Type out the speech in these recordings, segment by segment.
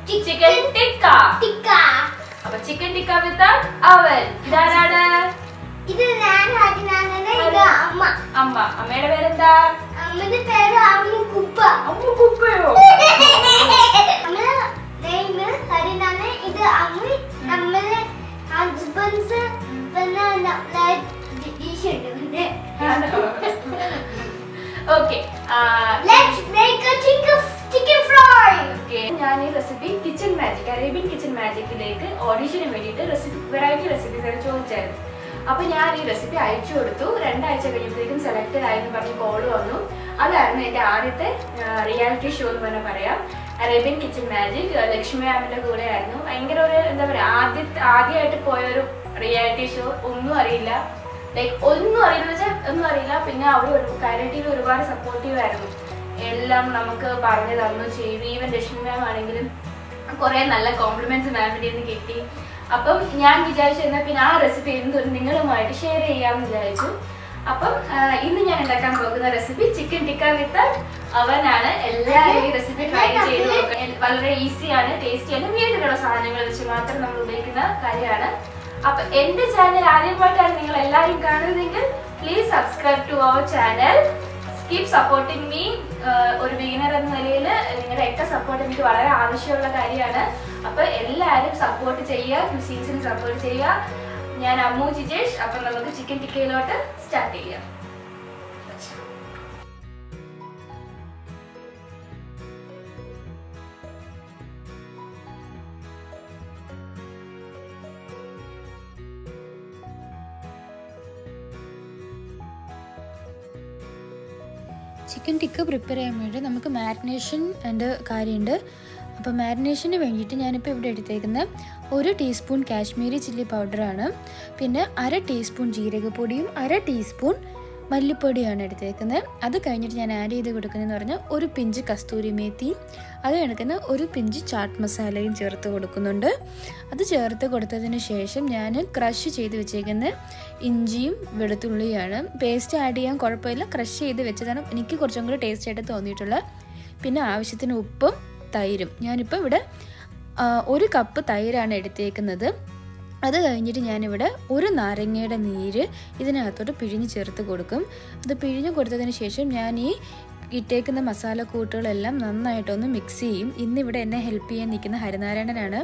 chicken tikka. Appo chicken tikka with oven. Idana idu nan hadinanane idu amma. Ammede peru endha? Ammede peru Ammu Kuppa. Ammu Kuppayo. Amma name hadinane idu Ammu nammale husbands vanna dish undu. Okay. Let's make a chicken fry. Okay. ഞാൻ ഈ recipe kitchen magic Arabian kitchen മാജിക്കിലേക്ക് ഓഡിഷന് വേണ്ടിയിട്ട് variety recipes ചോദിച്ചായിരുന്നു. അപ്പോൾ ഞാൻ ഈ recipe അയച്ചു കൊടുത്തു. 2 ആഴ്ച കഴിഞ്ഞപ്പോഴേക്കും സെലക്റ്റഡ് ആയെന്ന് പറഞ്ഞ് കോൾ വന്നു. അതായിരുന്നു എൻ്റെ ആദ്യത്തെ റിയാലിറ്റി ഷോ എന്ന് പറഞ്ഞാൽ പറയാം. അറേബ്യൻ കിച്ചൺ മാജിക് ലക്ഷ്മി മാമിൻ്റെ കൂടെ ആയിരുന്നു. ഭയങ്കര ഒരു എന്താ പറയുക ആദ്യമായിട്ട് പോയൊരു റിയാലിറ്റി ഷോ. ഒന്നും അറിയില്ല, ലൈക്ക് ഒന്നും അറിയില്ല വെച്ചാൽ ഒന്നും അറിയില്ല. പിന്നെ അവർ കാര്യമായിട്ട് ഒരുപാട് സപ്പോർട്ടീവ് ആയിരുന്നു. എല്ലാം നമുക്ക് പറഞ്ഞു തന്നു ചെയ്തു. ഈവൻ ലക്ഷ്മി മാം ആണെങ്കിലും കുറേ നല്ല കോംപ്ലിമെന്റ്സ് മാമിൻ്റെ നിന്ന് കിട്ടി. അപ്പം ഞാൻ വിചാരിച്ചു എന്നാൽ പിന്നെ ആ റെസിപ്പി എന്തൊരു നിങ്ങളുമായിട്ട് ഷെയർ ചെയ്യാമെന്ന് വിചാരിച്ചു. അപ്പം ഇന്ന് ഞാൻ ഉണ്ടാക്കാൻ പോകുന്ന റെസിപ്പി ചിക്കൻ ടിക്ക വിത്ത് അവനാണ്. എല്ലാവരും ഈ റെസിപ്പി ട്രൈ ചെയ്ത് നോക്കാം. വളരെ ഈസിയാണ്, ടേസ്റ്റിയാണ്, വീട്ടിലുള്ള സാധനങ്ങൾ വെച്ച് മാത്രം നമ്മൾ ഉപയോഗിക്കുന്ന കാര്യമാണ്. അപ്പൊ എന്റെ ചാനൽ ആദ്യമായിട്ടാണ് നിങ്ങൾ എല്ലാവരും കാണുന്നതെങ്കിൽ please subscribe to our channel. Keep supporting me. ഒരു ബിഗിനർ എന്ന നിലയിൽ നിങ്ങളുടെയൊക്കെ സപ്പോർട്ട് എനിക്ക് വളരെ ആവശ്യമുള്ള കാര്യമാണ്. അപ്പൊ എല്ലാവരും സപ്പോർട്ട് ചെയ്യുക, ക്വിസീൻസിന് സപ്പോർട്ട് ചെയ്യുക. ഞാൻ അമ്മു ജിജേഷ്. അപ്പൊ നമുക്ക് ചിക്കൻ ടിക്കയിലോട്ട് സ്റ്റാർട്ട് ചെയ്യാം. ചിക്കൻ ടിക്ക പ്രിപ്പയർ ചെയ്യാൻ വേണ്ടി നമുക്ക് മാരിനേഷൻ എൻ്റെ കാര്യമുണ്ട്. അപ്പോൾ മാരിനേഷന് വേണ്ടിയിട്ട് ഞാനിപ്പോൾ ഇവിടെ എടുത്തേക്കുന്നത് 1 ടീസ്പൂൺ കാശ്മീരി ചില്ലി പൗഡറാണ്. പിന്നെ 1/2 ടീസ്പൂൺ ജീരകപ്പൊടിയും 1/2 ടീസ്പൂൺ മല്ലിപ്പൊടിയാണ് എടുത്തേക്കുന്നത്. അത് കഴിഞ്ഞിട്ട് ഞാൻ ആഡ് ചെയ്ത് കൊടുക്കുന്നതെന്ന് പറഞ്ഞാൽ 1 പിഞ്ച് കസ്തൂരി മേത്തിയും അത് കണക്കുന്ന 1 പിഞ്ച് ചാട്ട് മസാലയും ചേർത്ത് കൊടുക്കുന്നുണ്ട്. അത് ചേർത്ത് കൊടുത്തതിന് ശേഷം ഞാൻ ക്രഷ് ചെയ്ത് വെച്ചേക്കുന്ന ഇഞ്ചിയും വെളുത്തുള്ളിയാണ്. പേസ്റ്റ് ആഡ് ചെയ്യാൻ കുഴപ്പമില്ല, ക്രഷ് ചെയ്ത് വെച്ചതാണ് എനിക്ക് കുറച്ചും കൂടി ടേസ്റ്റ് ആയിട്ട് തോന്നിയിട്ടുള്ളത്. പിന്നെ ആവശ്യത്തിന് ഉപ്പും തൈരും. ഞാനിപ്പോൾ ഇവിടെ 1 കപ്പ് തൈരാണ് എടുത്തേക്കുന്നത്. അത് കഴിഞ്ഞിട്ട് ഞാനിവിടെ 1 നാരങ്ങയുടെ നീര് ഇതിനകത്തോട്ട് പിഴിഞ്ഞ് ചേർത്ത് കൊടുക്കും. അത് പിഴിഞ്ഞ് കൊടുത്തതിന് ശേഷം ഞാൻ ഈ ഇട്ടേക്കുന്ന മസാലക്കൂട്ടുകളെല്ലാം നന്നായിട്ടൊന്ന് മിക്സ് ചെയ്യും. ഇന്നിവിടെ എന്നെ ഹെൽപ്പ് ചെയ്യാൻ നിൽക്കുന്ന ഹരിനാരായണനാണ്.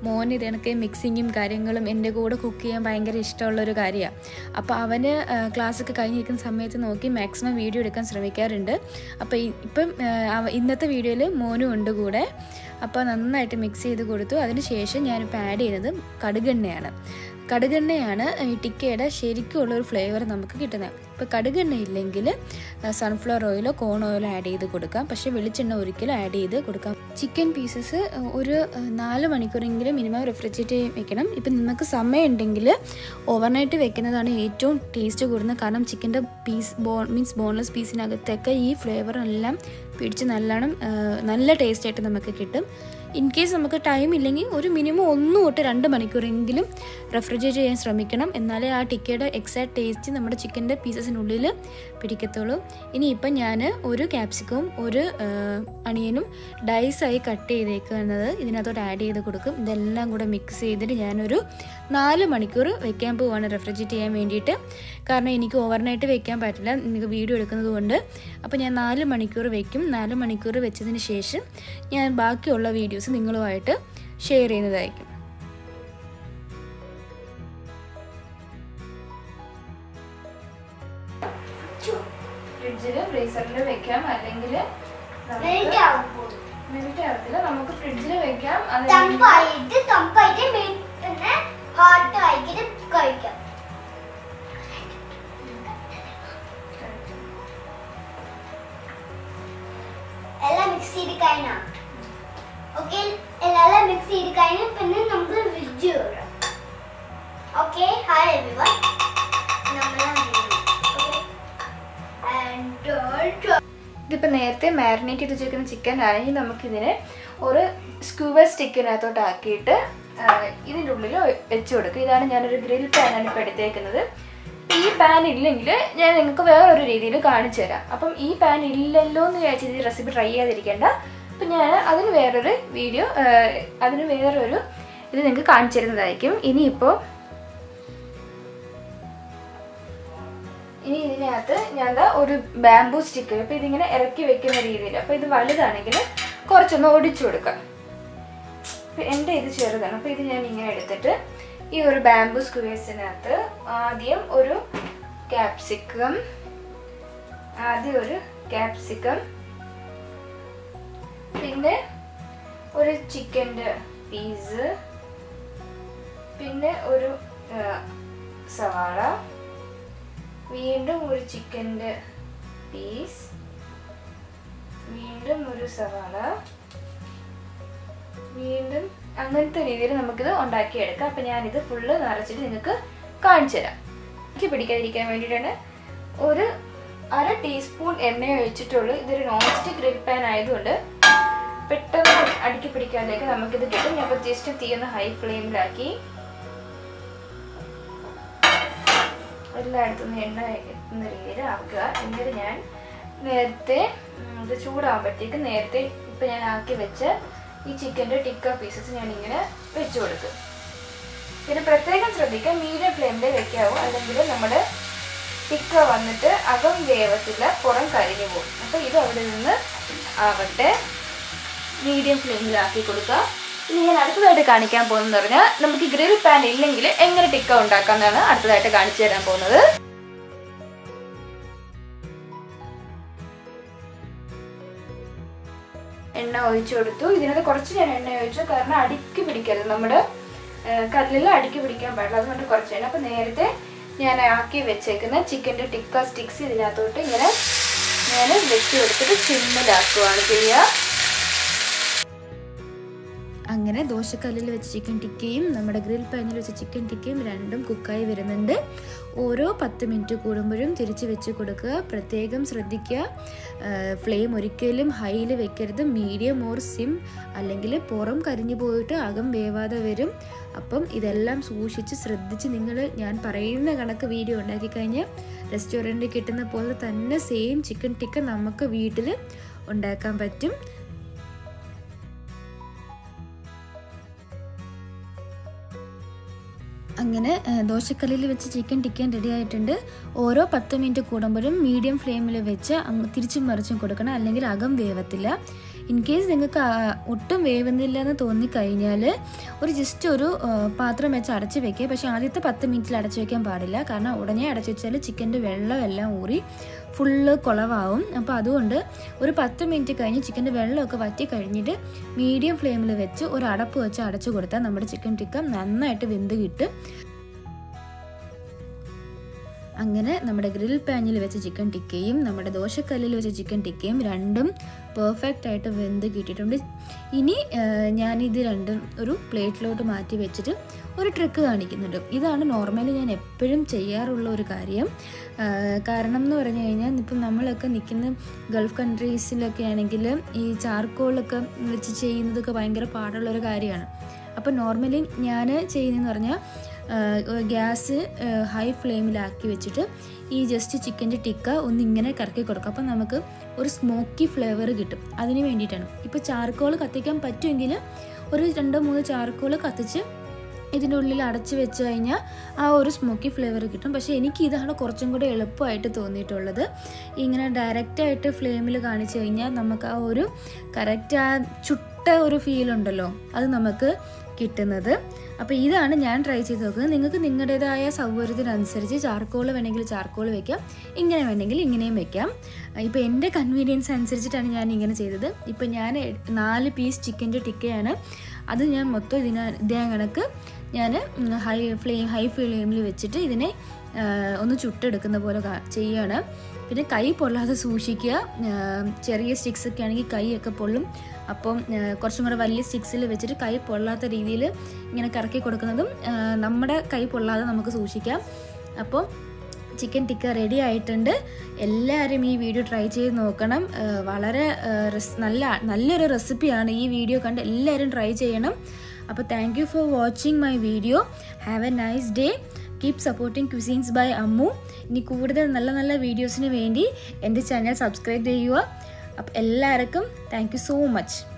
മോൻ ഇതെനിക്ക് മിക്സിങ്ങും കാര്യങ്ങളും എൻ്റെ കൂടെ കുക്ക് ചെയ്യാൻ ഭയങ്കര ഇഷ്ടമുള്ളൊരു കാര്യമാണ്. അപ്പോൾ അവന് ക്ലാസ്സൊക്കെ കഴിഞ്ഞ് നിൽക്കുന്ന സമയത്ത് നോക്കി മാക്സിമം വീഡിയോ എടുക്കാൻ ശ്രമിക്കാറുണ്ട്. അപ്പോൾ ഇപ്പം ഇന്നത്തെ വീഡിയോയിൽ മോനും ഉണ്ട് കൂടെ. അപ്പോൾ നന്നായിട്ട് മിക്സ് ചെയ്ത് കൊടുത്തു. അതിന് ശേഷം ഞാനിപ്പോൾ ആഡ് ചെയ്യുന്നത് കടുകെണ്ണയാണ് ഈ ടിക്കയുടെ ശരിക്കുള്ളൊരു ഫ്ലേവർ നമുക്ക് കിട്ടുന്നത്. ഇപ്പോൾ കടുകെണ്ണ ഇല്ലെങ്കിൽ സൺഫ്ലവർ ഓയിലോ കോൺ ഓയിലോ ആഡ് ചെയ്ത് കൊടുക്കാം. പക്ഷേ വെളിച്ചെണ്ണ ഒരിക്കലും ആഡ് ചെയ്ത് കൊടുക്കാം. ചിക്കൻ പീസസ് ഒരു 4 മണിക്കൂറെങ്കിലും മിനിമം റെഫ്രിജറേറ്റ് വെക്കണം. ഇപ്പം നിങ്ങൾക്ക് സമയം ഉണ്ടെങ്കിൽ ഓവർനൈറ്റ് വെക്കുന്നതാണ് ഏറ്റവും ടേസ്റ്റ് കൂടുന്നത്. കാരണം ചിക്കൻ്റെ ബോൺലെസ് പീസിനകത്തൊക്കെ ഈ ഫ്ലേവറെല്ലാം പിടിച്ച് നല്ല ടേസ്റ്റായിട്ട് നമുക്ക് കിട്ടും. ഇൻ കേസ് നമുക്ക് ടൈം ഇല്ലെങ്കിൽ ഒരു മിനിമം 1 തൊട്ട് 2 മണിക്കൂറെങ്കിലും റെഫ്രിജറേറ്റ് ചെയ്യാൻ ശ്രമിക്കണം. എന്നാലേ ആ ടിക്കയുടെ എക്സാക്ട് ടേസ്റ്റ് നമ്മുടെ ചിക്കൻ്റെ പീസസിനുള്ളിൽ പിടിക്കത്തുള്ളൂ. ഇനിയിപ്പം ഞാൻ 1 ക്യാപ്സിക്കവും 1 അണിയനും ഡൈസായി കട്ട് ചെയ്തേക്കുന്നത് ഇതിനകത്തോട്ട് ആഡ് ചെയ്ത് കൊടുക്കും. ഇതെല്ലാം കൂടെ മിക്സ് ചെയ്തിട്ട് ഞാനൊരു 4 മണിക്കൂർ വെക്കാൻ പോവാണ് റെഫ്രിജറേറ്റ് ചെയ്യാൻ വേണ്ടിയിട്ട്. കാരണം എനിക്ക് ഓവർനൈറ്റ് വെക്കാൻ പറ്റില്ല, നിങ്ങൾക്ക് വീഡിയോ എടുക്കുന്നത് കൊണ്ട്. അപ്പോൾ ഞാൻ 4 മണിക്കൂർ വെക്കും. 4 മണിക്കൂർ വെച്ചതിന് ശേഷം ഞാൻ ബാക്കിയുള്ള വീഡിയോസ് നിങ്ങളുമായിട്ട് ഷെയർ ചെയ്യുന്നതായിരിക്കും. ഫ്രിഡ്ജിൽ ഫ്രീസറിൽ വെക്കാം, അല്ലെങ്കിൽ മിനിറ്റ് ആവത്തില്ല, നമുക്ക് ഫ്രിഡ്ജിൽ വെക്കാം. എല്ലാം മിക്സ് ചെയ്ത് കഴിഞ്ഞാ ഓക്കെ, എല്ലാം മിക്സ് ചെയ്ത് കഴിഞ്ഞ പിന്നെ നമുക്ക് ഫ്രിഡ്ജ് ഇടാം. Okay, hi everyone. ഇതിപ്പോൾ നേരത്തെ മാരിനേറ്റ് ചെയ്ത് വെച്ചിരിക്കുന്ന ചിക്കൻ ആണെങ്കിൽ നമുക്കിതിനെ ഒരു സ്ക്യൂബർ സ്റ്റിക്കിനകത്തോട്ട് ആക്കിയിട്ട് ഇതിൻ്റെ ഉള്ളിൽ വെച്ച് കൊടുക്കും. ഇതാണ് ഞാനൊരു ഗ്രിൽ പാനാണ് ഇപ്പോൾ എടുത്തേക്കുന്നത്. ഈ പാൻ ഇല്ലെങ്കിൽ ഞാൻ നിങ്ങൾക്ക് വേറൊരു രീതിയിൽ കാണിച്ചു തരാം. അപ്പം ഈ പാൻ ഇല്ലല്ലോ എന്ന് വിചാരിച്ച് ഈ റെസിപ്പി ട്രൈ ചെയ്യാതിരിക്കേണ്ട. അപ്പം ഞാൻ അതിന് വേറൊരു വീഡിയോ ഇത് നിങ്ങൾക്ക് കാണിച്ചു തരുന്നതായിരിക്കും. ഇനി ഇതിനകത്ത് ഞാൻ ഒരു ബാംബൂ സ്റ്റിക്ക്, അപ്പോൾ ഇതിങ്ങനെ ഇറക്കി വെക്കുന്ന രീതിയിൽ. അപ്പോൾ ഇത് വലുതാണെങ്കിൽ കുറച്ചൊന്ന് ഒടിച്ചു കൊടുക്കാം. അപ്പോൾ എൻ്റെ ഇത് ചെറുതാണ്. അപ്പോൾ ഇത് ഞാൻ ഇങ്ങനെ എടുത്തിട്ട് ഈ ഒരു ബാംബൂ സ്ക്വയർസിനകത്ത് ആദ്യം ഒരു ക്യാപ്സിക്കം, പിന്നെ ഒരു ചിക്കൻ്റെ പീസ്, പിന്നെ ഒരു സവാള, വീണ്ടും ഒരു ചിക്കൻ്റെ പീസ്, വീണ്ടും ഒരു സവാള, വീണ്ടും അങ്ങനത്തെ രീതിയിൽ നമുക്കിത് ഉണ്ടാക്കിയെടുക്കാം. അപ്പം ഞാനിത് ഫുള്ള് നിറച്ചിട്ട് നിങ്ങൾക്ക് കാണിച്ചു തരാം. എനിക്ക് പിടിക്കാതിരിക്കാൻ വേണ്ടിയിട്ടാണ് ഒരു 1/2 ടീസ്പൂൺ എണ്ണ ഒഴിച്ചിട്ടുള്ളൂ. ഇതൊരു നോൺ സ്റ്റിക്ക് ഗ്രിൽ പാൻ ആയതുകൊണ്ട് പെട്ടെന്ന് അടുക്കി പിടിക്കാനേക്ക് നമുക്കിത് കിട്ടും. ഞാൻ ഇപ്പോൾ ജസ്റ്റ് തീ ഒന്ന് ഹൈ ഫ്ലെയിമിലാക്കി എല്ലായിടത്തുനിന്ന് എണ്ണ എത്തുന്ന രീതിയിൽ ആക്കുക. എന്നിട്ട് ഞാൻ നേരത്തെ ഇത് ചൂടാകുമ്പോഴത്തേക്ക് നേരത്തെ ഇപ്പം ഞാൻ ആക്കി വെച്ച ഈ ചിക്കൻ്റെ ടിക്ക പീസസ് ഞാൻ ഇങ്ങനെ വെച്ച് കൊടുക്കും. പിന്നെ പ്രത്യേകം ശ്രദ്ധിക്കുക, മീഡിയം ഫ്ലെയിമിൽ വെക്കാവൂ, അല്ലെങ്കിൽ നമ്മുടെ ടിക്ക വന്നിട്ട് അകം വേവത്തില്ല, പുറം കരിഞ്ഞു പോകും. അപ്പോൾ ഇത് അവിടെ നിന്ന് ആവട്ടെ, മീഡിയം ഫ്ലെയിമിലാക്കി കൊടുക്കുക. ഇനി ഞാൻ അടുത്തതായിട്ട് കാണിക്കാൻ പോകുന്നതെന്ന് പറഞ്ഞാൽ നമുക്ക് ഗ്രിൽ പാൻ ഇല്ലെങ്കിൽ എങ്ങനെ ടിക്ക ഉണ്ടാക്കാമെന്നാണ് അടുത്തതായിട്ട് കാണിച്ചു തരാൻ പോകുന്നത്. എണ്ണ ഒഴിച്ചു കൊടുത്തു. ഇതിനകത്ത് കുറച്ച് ഞാൻ എണ്ണ ഒഴിച്ചു, കാരണം അടുക്കി പിടിക്കരുത്, നമ്മുടെ കല്ലിൽ അടുക്കി പിടിക്കാൻ പാടില്ല, അതുകൊണ്ട് കുറച്ച് എണ്ണ. അപ്പോൾ നേരത്തെ ഞാൻ ആക്കി വെച്ചേക്കുന്ന ചിക്കൻ്റെ ടിക്ക സ്റ്റിക്സ് ഇതിനകത്തോട്ട് ഇങ്ങനെ ഞാൻ വെച്ച് കൊടുത്തിട്ട് സിമ്മിലാക്കുകയാണ് ചെയ്യുക. അങ്ങനെ ദോശക്കല്ലിൽ വെച്ച ചിക്കൻ ടിക്കയും നമ്മുടെ ഗ്രിൽ പാനിൽ വെച്ച ചിക്കൻ ടിക്കയും രണ്ടും കുക്കായി വരുന്നുണ്ട്. ഓരോ 10 മിനിറ്റ് കൂടുമ്പോഴും തിരിച്ച് വെച്ച് കൊടുക്കുക. പ്രത്യേകം ശ്രദ്ധിക്കുക, ഫ്ലെയിം ഒരിക്കലും ഹൈയിൽ വെക്കരുത്, മീഡിയം ഓർ സിം, അല്ലെങ്കിൽ പുറം കരിഞ്ഞു പോയിട്ട് അകം വേവാതെ വരും. അപ്പം ഇതെല്ലാം സൂക്ഷിച്ച് ശ്രദ്ധിച്ച് നിങ്ങൾ ഞാൻ പറയുന്ന കണക്ക് വീഡിയോ ഉണ്ടാക്കി കഴിഞ്ഞാൽ റെസ്റ്റോറൻറ്റിൽ കിട്ടുന്ന പോലെ തന്നെ സെയിം ചിക്കൻ ടിക്ക നമുക്ക് വീട്ടിൽ ഉണ്ടാക്കാൻ പറ്റും. അങ്ങനെ ദോശക്കല്ലിൽ വെച്ച് ചിക്കൻ ടിക്കൻ റെഡി ആയിട്ടുണ്ട്. ഓരോ 10 മിനിറ്റ് കൂടുമ്പോഴും മീഡിയം ഫ്ലെയിമിൽ വെച്ച് തിരിച്ചും മറിച്ചും കൊടുക്കണം, അല്ലെങ്കിൽ അകം വേവത്തില്ല. ഇൻ കേസ് നിങ്ങൾക്ക് ഒട്ടും വേവുന്നില്ല എന്ന് തോന്നിക്കഴിഞ്ഞാൽ ജസ്റ്റ് ഒരു പാത്രം വെച്ച് അടച്ച് വെക്കുക. പക്ഷേ ആദ്യത്തെ 10 മിനിറ്റിൽ അടച്ചു വയ്ക്കാൻ പാടില്ല, കാരണം ഉടനെ അടച്ചു വെച്ചാൽ ചിക്കൻ്റെ വെള്ളമെല്ലാം ഊറി ഫുള്ള് കുളവാവും. അപ്പോൾ അതുകൊണ്ട് ഒരു 10 മിനിറ്റ് കഴിഞ്ഞ് ചിക്കൻ്റെ വെള്ളമൊക്കെ വറ്റി കഴിഞ്ഞിട്ട് മീഡിയം ഫ്ലെയിമിൽ വെച്ച് ഒരു അടപ്പ് വെച്ച് അടച്ചു കൊടുത്താൽ നമ്മുടെ ചിക്കൻ ടിക്ക നന്നായിട്ട് വെന്ത് കിട്ടും. അങ്ങനെ നമ്മുടെ ഗ്രിൽ പാനിൽ വെച്ച ചിക്കൻ ടിക്കയും നമ്മുടെ ദോശക്കല്ലിൽ വെച്ച ചിക്കൻ ടിക്കയും രണ്ടും പെർഫെക്റ്റ് ആയിട്ട് വെന്ത് കിട്ടിയിട്ടുണ്ട്. ഇനി ഞാനിത് രണ്ടും ഒരു പ്ലേറ്റിലോട്ട് മാറ്റി വെച്ചിട്ട് ഒരു ട്രിക്ക് കാണിക്കുന്നുണ്ട്. ഇതാണ് നോർമലി ഞാൻ എപ്പോഴും ചെയ്യാറുള്ള ഒരു കാര്യം. കാരണം എന്ന് പറഞ്ഞു കഴിഞ്ഞാൽ ഇപ്പം നമ്മളൊക്കെ നിൽക്കുന്ന ഗൾഫ് കൺട്രീസിലൊക്കെ ആണെങ്കിൽ ഈ ചാർക്കോളൊക്കെ വെച്ച് ചെയ്യുന്നതൊക്കെ ഭയങ്കര പാടുള്ളൊരു കാര്യമാണ്. അപ്പോൾ നോർമലി ഞാൻ ചെയ്യുന്നതെന്ന് പറഞ്ഞാൽ ഗ്യാസ് ഹൈ ഫ്ലെയിമിലാക്കി വെച്ചിട്ട് ഈ ജസ്റ്റ് ചിക്കൻ്റെ ടിക്ക ഒന്നിങ്ങനെ കറക്കി കൊടുക്കും. അപ്പം നമുക്ക് ഒരു സ്മോക്കി ഫ്ലേവർ കിട്ടും. അതിന് വേണ്ടിയിട്ടാണ്. ഇപ്പോൾ ചാർക്കോൾ കത്തിക്കാൻ പറ്റുമെങ്കിൽ ഒരു 2-3 ചാർക്കോൾ കത്തിച്ച് ഇതിൻ്റെ ഉള്ളിൽ അടച്ച് വെച്ച് കഴിഞ്ഞാൽ ആ ഒരു സ്മോക്കി ഫ്ലേവർ കിട്ടും. പക്ഷേ എനിക്ക് ഇതാണ് കുറച്ചും കൂടെ എളുപ്പമായിട്ട് തോന്നിയിട്ടുള്ളത്. ഇങ്ങനെ ഡയറക്റ്റായിട്ട് ഫ്ലെയിമിൽ കാണിച്ചു കഴിഞ്ഞാൽ നമുക്ക് ആ ഒരു കറക്റ്റ് ആ ചുട്ട ഒരു ഫീൽ ഉണ്ടല്ലോ, അത് നമുക്ക് കിട്ടുന്നത്. അപ്പോൾ ഇതാണ് ഞാൻ ട്രൈ ചെയ്ത് നോക്കുന്നത്. നിങ്ങൾക്ക് നിങ്ങളുടേതായ സൗകര്യത്തിനനുസരിച്ച് ചാർക്കോൾ വേണമെങ്കിൽ ചാർക്കോൾ വയ്ക്കാം, ഇങ്ങനെ വേണമെങ്കിൽ ഇങ്ങനെയും വയ്ക്കാം. ഇപ്പോൾ എൻ്റെ കൺവീനിയൻസ് അനുസരിച്ചിട്ടാണ് ഞാൻ ഇങ്ങനെ ചെയ്തത്. ഇപ്പോൾ ഞാൻ 4 പീസ് ചിക്കൻ്റെ ടിക്കയാണ്. അത് ഞാൻ മൊത്തം ഇതേ കണക്ക് ഞാൻ ഹൈ ഫ്ലെയിമിൽ വെച്ചിട്ട് ഇതിനെ ഒന്ന് ചുട്ടെടുക്കുന്ന പോലെ ചെയ്യുകയാണ്. പിന്നെ കൈ പൊള്ളാതെ സൂക്ഷിക്കുക. ചെറിയ സ്റ്റിക്സൊക്കെ ആണെങ്കിൽ കൈയൊക്കെ പൊള്ളും. അപ്പം കുറച്ചും കൂടെ വലിയ സ്റ്റിക്സിൽ വെച്ചിട്ട് കൈ പൊള്ളാത്ത രീതിയിൽ ഇങ്ങനെ കറക്കി കൊടുക്കുന്നതും നമ്മുടെ കൈ പൊള്ളാതെ നമുക്ക് സൂക്ഷിക്കാം. അപ്പോൾ ചിക്കൻ ടിക്ക റെഡി ആയിട്ടുണ്ട്. എല്ലാവരും ഈ വീഡിയോ ട്രൈ ചെയ്ത് നോക്കണം. വളരെ നല്ലൊരു റെസിപ്പിയാണ്. ഈ വീഡിയോ കണ്ട് എല്ലാവരും ട്രൈ ചെയ്യണം. അപ്പോൾ thank you for watching my video. Have a nice day. Keep supporting cuisines bye Ammu. ഇനി കൂടുതൽ നല്ല നല്ല വീഡിയോസിന് വേണ്ടി എൻ്റെ ചാനൽ സബ്സ്ക്രൈബ് ചെയ്യുക. അപ്പോൾ എല്ലാവർക്കും താങ്ക് യു സോ മച്ച്.